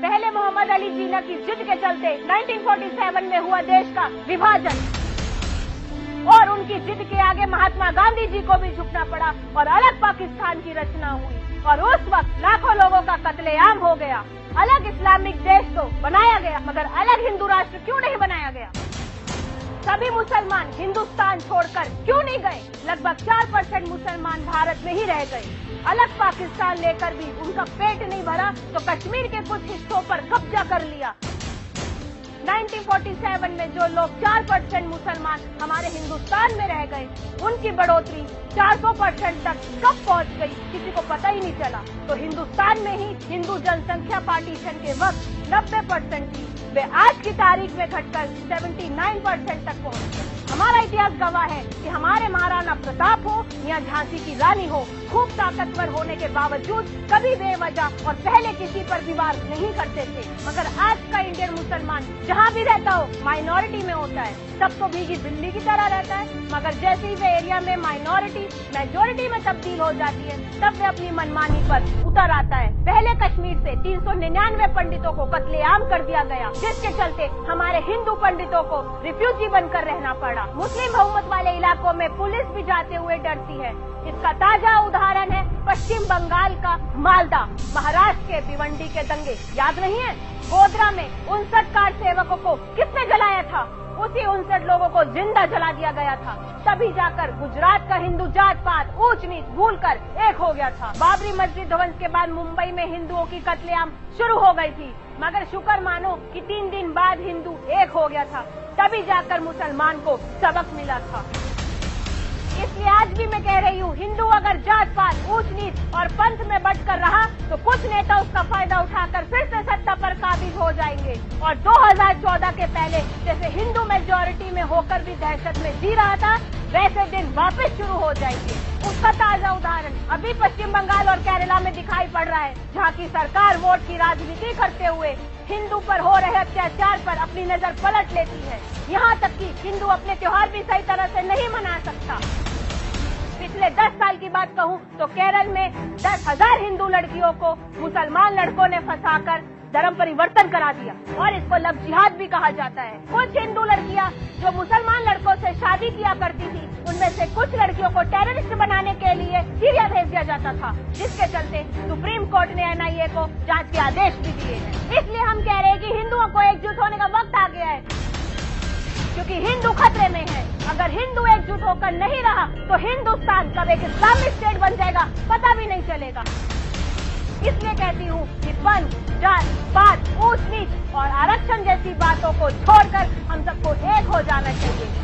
पहले मोहम्मद अली जिन्ना की जिद के चलते 1947 में हुआ देश का विभाजन और उनकी जिद के आगे महात्मा गांधी जी को भी झुकना पड़ा और अलग पाकिस्तान की रचना हुई और उस वक्त लाखों लोगों का कत्लेआम हो गया। अलग इस्लामिक देश तो बनाया गया मगर अलग हिंदू राष्ट्र क्यों नहीं बनाया गया? सभी मुसलमान हिंदुस्तान छोड़कर क्यों नहीं गए? लगभग 4% मुसलमान भारत में ही रह गए। अलग पाकिस्तान लेकर भी उनका पेट नहीं भरा तो कश्मीर के कुछ हिस्सों पर कब्जा कर लिया। 1947 में जो लोग 4% मुसलमान हमारे हिंदुस्तान में रह गए, उनकी बढ़ोतरी 400% तक कब पहुंच गई किसी को पता ही नहीं चला। तो हिंदुस्तान में ही हिंदू जनसंख्या पार्टीशन के वक्त 90% थी, वे आज की तारीख में घटकर 79% तक पहुंच गए। हमारा इतिहास गवाह है कि हमारे महाराणा प्रताप हो या झांसी की रानी हो, खूब ताकतवर होने के बावजूद कभी बेवजह और पहले किसी पर भी वार नहीं करते थे। मगर आज का इंडियन मुसलमान जहाँ भी रहता हो माइनॉरिटी में होता है, तब तो भीगी बिल्ली की तरह रहता है, मगर जैसे ही वे एरिया में माइनॉरिटी मेजोरिटी में तब्दील हो जाती है तब वे अपनी मनमानी पर उतर आता है। पहले कश्मीर से 399 पंडितों को कत्लेआम कर दिया गया, जिसके चलते हमारे हिंदू पंडितों को रिफ्यूजी बनकर रहना पड़ा। मुस्लिम बहुमत वाले इलाकों में पुलिस भी जाते हुए डरती है। इसका ताजा उदाहरण है पश्चिम बंगाल का मालदा, महाराष्ट्र के भिवंडी के दंगे, याद नहीं है? गोधरा में 59 कार सेवकों को किसने जलाया था? उसी 59 लोगों को जिंदा जला दिया गया था। तभी जाकर गुजरात का हिंदू जात पात ऊंच नीच भूलकर एक हो गया था। बाबरी मस्जिद ध्वंस के बाद मुंबई में हिंदुओं की कत्लेआम शुरू हो गई थी, मगर शुक्र मानो कि 3 दिन बाद हिंदू एक हो गया था। तभी जाकर मुसलमान को सबक मिला था। इसलिए आज भी मैं कह रही हूँ, हिंदू अगर जात पात ऊंच नीच और पंथ में बंटकर रहा तो कुछ नेता उसका फायदा उठाकर फिर से सत्ता पर काबिज हो जाएंगे और 2014 के पहले जैसे हिंदू मेजॉरिटी में होकर भी दहशत में जी रहा था, वैसे दिन वापस शुरू हो जाएंगे। उसका ताजा उदाहरण अभी पश्चिम बंगाल और केरला में दिखाई पड़ रहा है, जहाँ की सरकार वोट की राजनीति करते हुए हिंदू पर हो रहे अत्याचार पर अपनी नजर पलट लेती है। यहाँ तक कि हिंदू अपने त्योहार भी सही तरह से नहीं मना सकता। पिछले 10 साल की बात कहूँ तो केरल में 10,000 हिंदू लड़कियों को मुसलमान लड़कों ने फंसाकर धर्म परिवर्तन करा दिया और इसको लव जिहाद भी कहा जाता है। कुछ हिंदू लड़कियां जो मुसलमान लड़कों से शादी किया करती थी, उनमें से कुछ लड़कियों को टेररिस्ट बनाने के लिए सीरिया भेज दिया जाता था, जिसके चलते सुप्रीम कोर्ट ने NIA को जांच के आदेश भी दिए हैं। इसलिए हम कह रहे हैं कि हिंदुओं को एकजुट होने का वक्त आ गया है, क्योंकि हिंदू खतरे में है। अगर हिंदू एकजुट होकर नहीं रहा तो हिंदुस्तान कब एक इस्लामिक स्टेट बन जाएगा पता भी नहीं चलेगा। इसलिए कहती हूँ कि पंथ, जात, पात, ऊंच नीच और आरक्षण जैसी बातों को छोड़कर हम सबको एक हो जाना चाहिए।